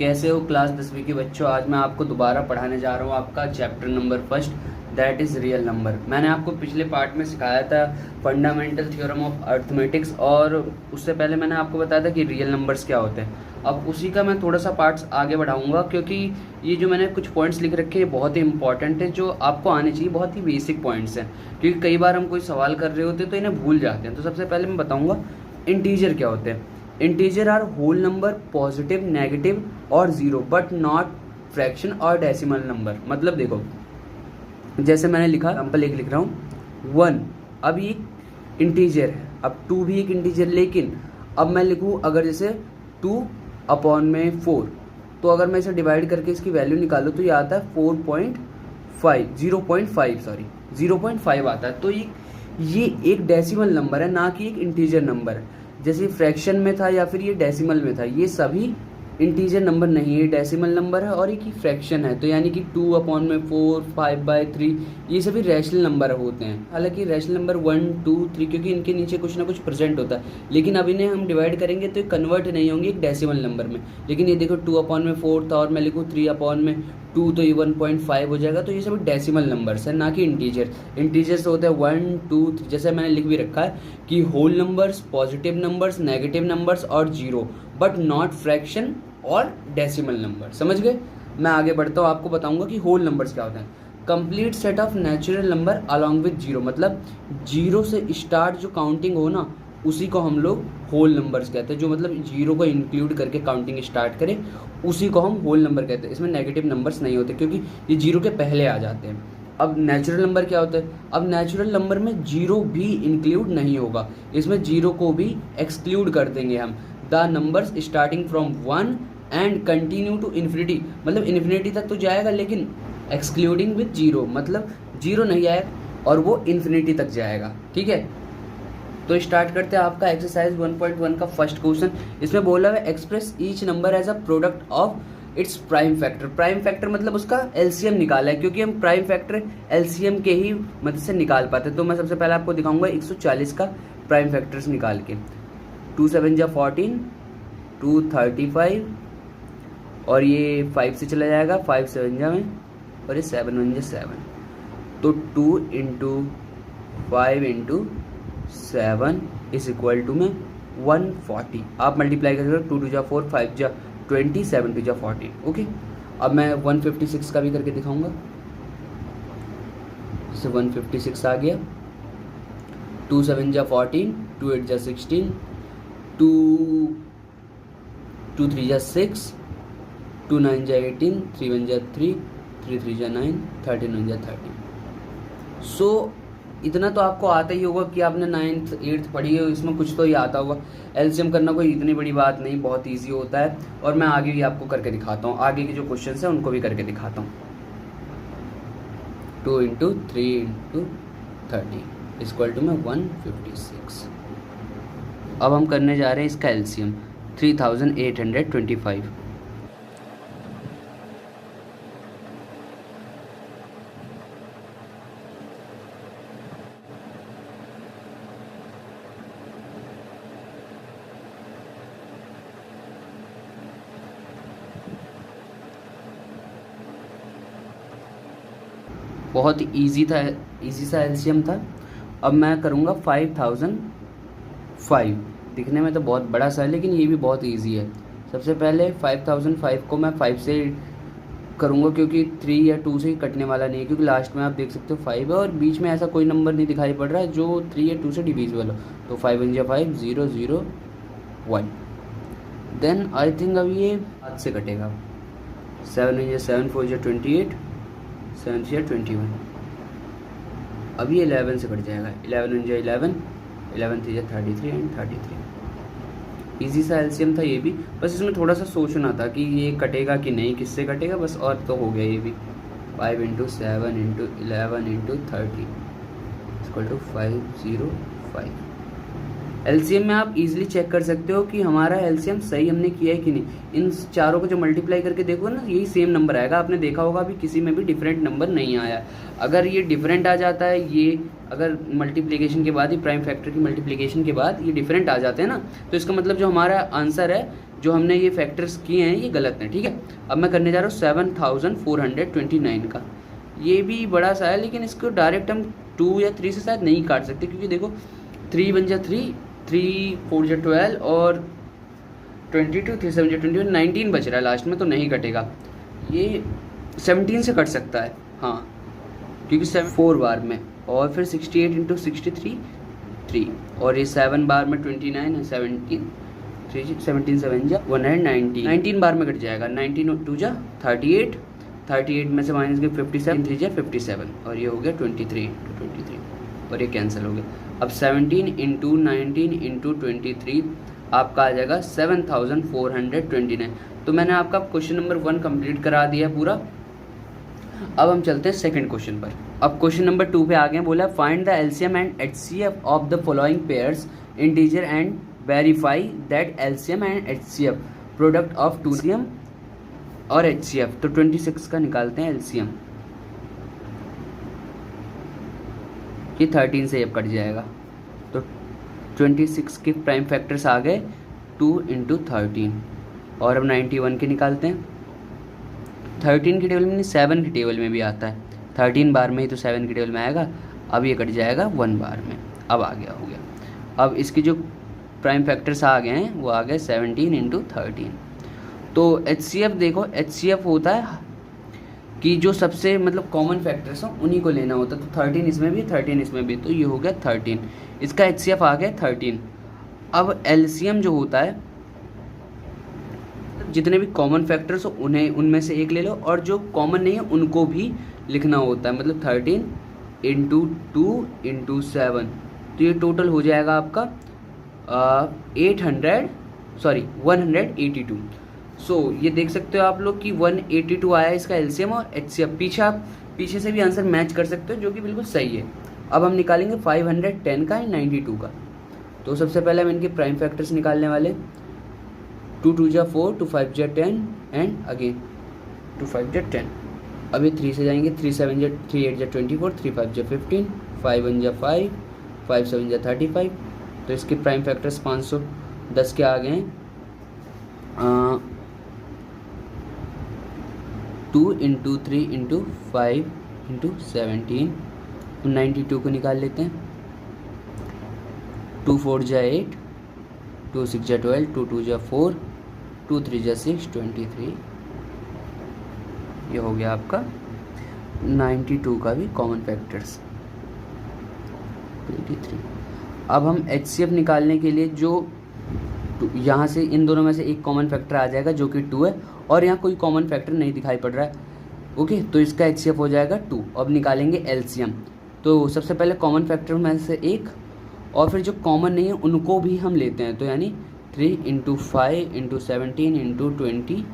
कैसे हो क्लास 10वीं के बच्चों। आज मैं आपको दोबारा पढ़ाने जा रहा हूँ आपका chapter number first, that is real number. मैंने आपको पिछले पार्ट में सिखाया था फंडामेंटल थ्योरम ऑफ अर्थमेटिक्स, और उससे पहले मैंने आपको बताया था कि रियल नंबर्स क्या होते हैं। अब उसी का मैं थोड़ा सा पार्ट्स आगे बढ़ाऊंगा, क्योंकि ये जो मैंने कुछ पॉइंट्स लिख रखे हैं बहुत ही इंपॉर्टेंट है, जो आपको आने चाहिए। बहुत ही बेसिक पॉइंट्स हैं, क्योंकि कई बार हम कोई सवाल कर रहे होते हैं तो इन्हें भूल जाते हैं। तो सबसे पहले मैं बताऊँगा इंटीजर क्या होते हैं। Integer are whole number, positive, negative और जीरो, बट नॉट फ्रैक्शन और डेसिमल नंबर। मतलब देखो, जैसे मैंने लिखा, एग्जाम्पल एक लिख रहा हूँ 1, अब ये इंटीजर है। अब 2 भी एक इंटीजर, लेकिन अब मैं लिखूँ अगर जैसे 2/4, तो अगर मैं इसे डिवाइड करके इसकी वैल्यू निकालूँ तो ये आता है 0.5 आता है। तो ये एक डेसिमल नंबर है, ना कि एक इंटीजर नंबर है। जैसे फ्रैक्शन में था या फिर ये डेसिमल में था, ये सभी इंटीजर नंबर नहीं है, डेसिमल नंबर है और एक ही फ्रैक्शन है। तो यानी कि 2/4, 5/3, ये सभी रैशनल नंबर होते हैं। हालांकि रैशनल नंबर 1, 2, 3, क्योंकि इनके नीचे कुछ ना कुछ प्रेजेंट होता है, लेकिन अब इन्हें हम डिवाइड करेंगे तो ये कन्वर्ट नहीं होंगे एक डेसिमल नंबर में। लेकिन ये देखो 2/4 था और मैं लिखूँ 3/2, तो ये 1.5 हो जाएगा। तो ये सभी डेसिमल नंबर्स है, ना कि इंटीजर। इंटीजर्स होते हैं 1, 2, 3, जैसे मैंने लिख भी रखा है कि whole numbers, positive numbers, negative numbers और जीरो, बट नॉट फ्रैक्शन और डेसिमल नंबर। समझ गए। मैं आगे बढ़ता हूँ, आपको बताऊंगा कि होल नंबर्स क्या होते हैं। Complete set of natural number along with zero, मतलब जीरो से स्टार्ट जो काउंटिंग हो ना, उसी को हम लोग होल नंबर्स कहते हैं। जो मतलब जीरो को इंक्लूड करके काउंटिंग स्टार्ट करें, उसी को हम होल नंबर कहते हैं। इसमें नेगेटिव नंबर्स नहीं होते, क्योंकि ये जीरो के पहले आ जाते हैं। अब नेचुरल नंबर क्या होता है। अब नेचुरल नंबर में जीरो भी इंक्लूड नहीं होगा, इसमें जीरो को भी एक्सक्लूड कर देंगे हम। The numbers starting from 1 and continue to infinity, मतलब इन्फिनिटी तक तो जाएगा, लेकिन एक्सक्लूडिंग विद जीरो, मतलब जीरो नहीं आएगा और वो इन्फिनिटी तक जाएगा। ठीक है, तो स्टार्ट करते हैं आपका एक्सरसाइज 1.1 का फर्स्ट क्वेश्चन। इसमें बोला है express each number as a product of its prime factor. Prime factor मतलब उसका एलसीएम निकाला है, क्योंकि हम प्राइम फैक्टर एलसीएम के ही मदद से निकाल पाते हैं। तो मैं सबसे पहले आपको दिखाऊंगा 140 का प्राइम फैक्टर्स निकाल के। 2 7 जा 14, 2 35, और ये 5 से चला जाएगा, 5 7 जा में, और ये 7 1 जा 7। तो 2 × 5 × 7 इज इक्वल टू में 140। आप मल्टीप्लाई करेंगे 2 2 जा 4, 5 जा 20, 7 2 जा 14। ओके, अब मैं 156 का भी करके दिखाऊंगा। जैसे 156 आ गया, 2 7 जा 14, 2 8 जा 16, 2 3 जा 6, 2 9 जा 18, 3 1 जा 3, 3 3 जा 9, 13 1 जा 13। सो इतना तो आपको आता ही होगा कि आपने 9th 8th पढ़ी है, इसमें कुछ तो ही आता होगा। एलसीएम करना कोई इतनी बड़ी बात नहीं, बहुत इजी होता है। और मैं आगे भी आपको करके दिखाता हूँ, आगे के जो क्वेश्चन हैं उनको भी करके दिखाता हूँ। 2 × 3 × 30 इक्वल टू में 156। अब हम करने जा रहे हैं इसका एलसीएम 3825। बहुत इजी था, इजी सा एलसीएम था। अब मैं करूँगा 5005। दिखने में तो बहुत बड़ा सा है, लेकिन ये भी बहुत इजी है। सबसे पहले 5005 को मैं 5 से करूँगा, क्योंकि 3 या 2 से ही कटने वाला नहीं है, क्योंकि लास्ट में आप देख सकते हो 5 है और बीच में ऐसा कोई नंबर नहीं दिखाई पड़ रहा है जो 3 या 2 से डिविजिबल हो। तो 5 1 जा 5, 0 0 1। देन आई थिंक अब ये हाथ से कटेगा। 7 1 जा 7, 4 जा 28, 7 3 जा 21। अब ये 11 से कट जाएगा। 11 1 जा 11, 11 3 जा 33 एंड 33। इजी सा एलसीएम था ये भी, बस इसमें थोड़ा सा सोचना था कि ये कटेगा कि नहीं, किससे कटेगा, बस। और तो हो गया ये भी। 5 × 7 × 11 × 30 इक्वल टू 505। एलसीएम में आप इजीली चेक कर सकते हो कि हमारा एलसीएम सही हमने किया है कि नहीं। इन चारों को जो मल्टीप्लाई करके देखो ना, यही सेम नंबर आएगा। आपने देखा होगा अभी किसी में भी डिफरेंट नंबर नहीं आया। अगर ये डिफरेंट आ जाता है, ये अगर मल्टीप्लिकेशन के बाद ही, प्राइम फैक्टर की मल्टीप्लिकेशन के बाद ये डिफरेंट आ जाते हैं ना, तो इसका मतलब जो हमारा आंसर है जो हमने ये फैक्टर्स किए हैं ये गलत हैं, ठीक है। अब मैं करने जा रहा हूँ 7429 का। ये भी बड़ा सा है, लेकिन इसको डायरेक्ट हम 2 या 3 से शायद नहीं काट सकते, क्योंकि देखो 3 बन जा 3, 3 4 जा 12 और 22, 3 7 जा 21, 19 बच रहा है लास्ट में, तो नहीं कटेगा। ये 17 से कट सकता है, हाँ, क्योंकि 4 बार में, और फिर 68 इंटू 63 3, और ये 7 बार में 29 है, 17 17 7 जा 119, 19 बार में कट जाएगा। 19 2 जा 38, 38 में से माइनस के 57, 3 जा 57, और ये हो गया 23 इंटू 23, और ये कैंसिल हो गया। अब 17 इंटू 19 इंटू 23 आपका आ जाएगा 7429। तो मैंने आपका क्वेश्चन नंबर 1 कंप्लीट करा दिया पूरा। अब हम चलते हैं सेकंड क्वेश्चन पर। अब क्वेश्चन नंबर 2 पे आ गए। बोला find the LCM and HCF of the following pairs integer and verify that LCM and HCF product of 2 और एचसीएफ। तो 26 का निकालते हैं एलसीएम, ये 13 से अब कट जाएगा। तो 26 के प्राइम फैक्टर्स आ गए 2 इंटू 13, और अब 91 के निकालते हैं। 13 की टेबल में नहीं, 7 की टेबल में भी आता है, 13 बार में ही तो 7 की टेबल में आएगा। अब ये कट जाएगा 1 बार में, अब आ गया, हो गया। अब इसके जो प्राइम फैक्टर्स आ गए हैं वो आ गए 17 इंटू 13। तो एचसीएफ देखो, एचसीएफ होता है कि जो सबसे मतलब कॉमन फैक्टर्स हों उन्हीं को लेना होता है। तो 13 इसमें भी, 13 इसमें भी, तो ये हो गया 13। इसका एचसीएफ आ गया 13। अब एलसीएम जो होता है, जितने भी कॉमन फैक्टर्स हो उन्हें उनमें से एक ले लो, और जो कॉमन नहीं है उनको भी लिखना होता है। मतलब 13 इंटू 2 इंटू 7, तो ये टोटल हो जाएगा आपका 182। सो ये देख सकते हो आप लोग कि 182 आया इसका एलसीएम और एचसीएफ। पीछे से भी आंसर मैच कर सकते हो, जो कि बिल्कुल सही है। अब हम निकालेंगे 510 का एंड 92 का। तो सबसे पहले हम इनके प्राइम फैक्टर्स निकालने वाले। 2 2 जा 4, 2 5 जा 10 एंड अगेन 2 5 जा 10। अभी 3 से जाएंगे, 3 7 जा 3 8 जा 24, 3 5 जा 15, 5 1 जा 5, 5 7 जा 35। तो इसके प्राइम फैक्टर्स 510 के आ गए हैं। 2 इंटू 3 इंटू 5 इंटू 17, 92 को निकाल लेते हैं। 2 4 जा 8, 2 6 जा 12, 2 2 जा 4, 2 3 जा 6, 23। ये हो गया आपका 92 का भी कॉमन फैक्टर्स 23। अब हम एचसीएफ निकालने के लिए जो यहाँ से इन दोनों में से एक कॉमन फैक्टर आ जाएगा जो कि 2 है, और यहाँ कोई कॉमन फैक्टर नहीं दिखाई पड़ रहा है। ओके, तो इसका एचसीएफ हो जाएगा 2। अब निकालेंगे एलसीएम। तो सबसे पहले कॉमन फैक्टर में से एक, और फिर जो कॉमन नहीं है उनको भी हम लेते हैं। तो यानी 3 इंटू 5 इंटू 17 इंटू 23।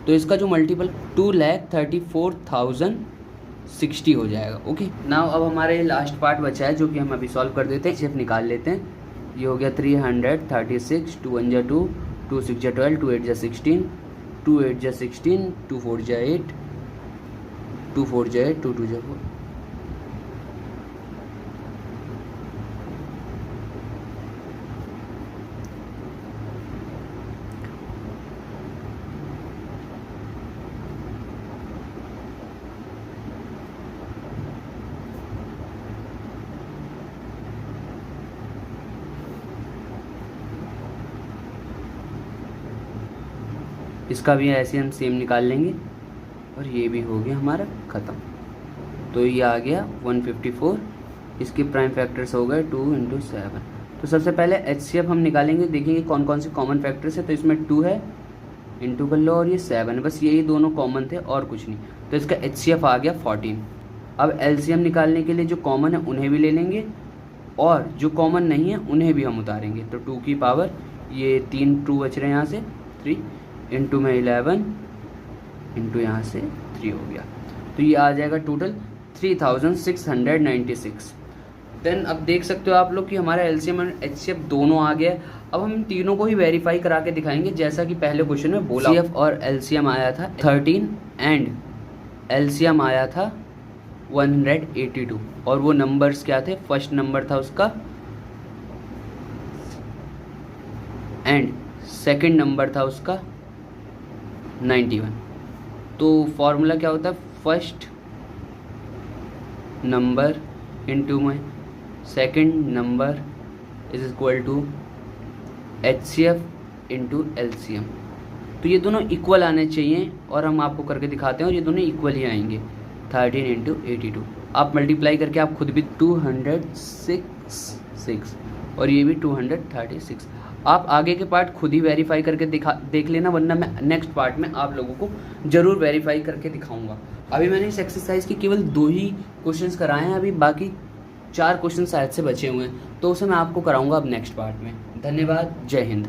तो इसका जो मल्टीपल 2,34,060 हो जाएगा। ओके, नाउ अब हमारे लास्ट पार्ट बचा है जो कि हम अभी सॉल्व कर देते हैं। सिर्फ निकाल लेते हैं। ये हो गया 336, 2 1 जा 2, 2 6 जा 12, 2 8 जा 16, 2 8 जा 16, 2 4 जा 8, 2 4 जा 8, 2 2 जा 4। इसका भी ऐसे हम सेम निकाल लेंगे, और ये भी हो गया हमारा ख़त्म। तो ये आ गया 154। इसके प्राइम फैक्टर्स हो गए 2 इंटू 7। तो सबसे पहले एचसीएफ हम निकालेंगे, देखेंगे कौन कौन से कॉमन फैक्टर्स है। तो इसमें 2 है, इंटू कर लो, और ये 7 है। बस यही दोनों कॉमन थे और कुछ नहीं। तो इसका एचसीएफ आ गया 14। अब एलसीएम निकालने के लिए जो कॉमन है उन्हें भी ले लेंगे, और जो कॉमन नहीं है उन्हें भी हम उतारेंगे। तो 2 की पावर, ये 3 2 बच रहे हैं यहाँ से 3, इंटू में 11, इंटू यहाँ से 3 हो गया। तो ये आ जाएगा टोटल 3696। देन अब देख सकते हो आप लोग कि हमारा एलसीएम और एचसीएफ दोनों आ गया। अब हम तीनों को ही वेरीफाई करा के दिखाएंगे, जैसा कि पहले क्वेश्चन में बोला। एचसीएफ और एलसीएम आया था 13 एंड एलसीएम आया था 182, और वो नंबर्स क्या थे? फर्स्ट नंबर था उसका एंड सेकंड नंबर था उसका 91। तो फॉर्मूला क्या होता है, फर्स्ट नंबर इनटू में second number is equal to HCF into LCM। तो ये दोनों इक्वल आने चाहिए और हम आपको करके दिखाते हैं और ये दोनों इक्वल ही आएंगे। 13 इंटू 82 आप मल्टीप्लाई करके आप खुद भी 266 और ये भी 236। आप आगे के पार्ट खुद ही वेरीफाई करके देख लेना, वरना मैं नेक्स्ट पार्ट में आप लोगों को ज़रूर वेरीफाई करके दिखाऊंगा। अभी मैंने इस एक्सरसाइज के केवल 2 ही क्वेश्चंस कराए हैं, अभी बाकी 4 क्वेश्चन शायद से बचे हुए हैं, तो उसे मैं आपको कराऊंगा अब नेक्स्ट पार्ट में। धन्यवाद, जय हिंद।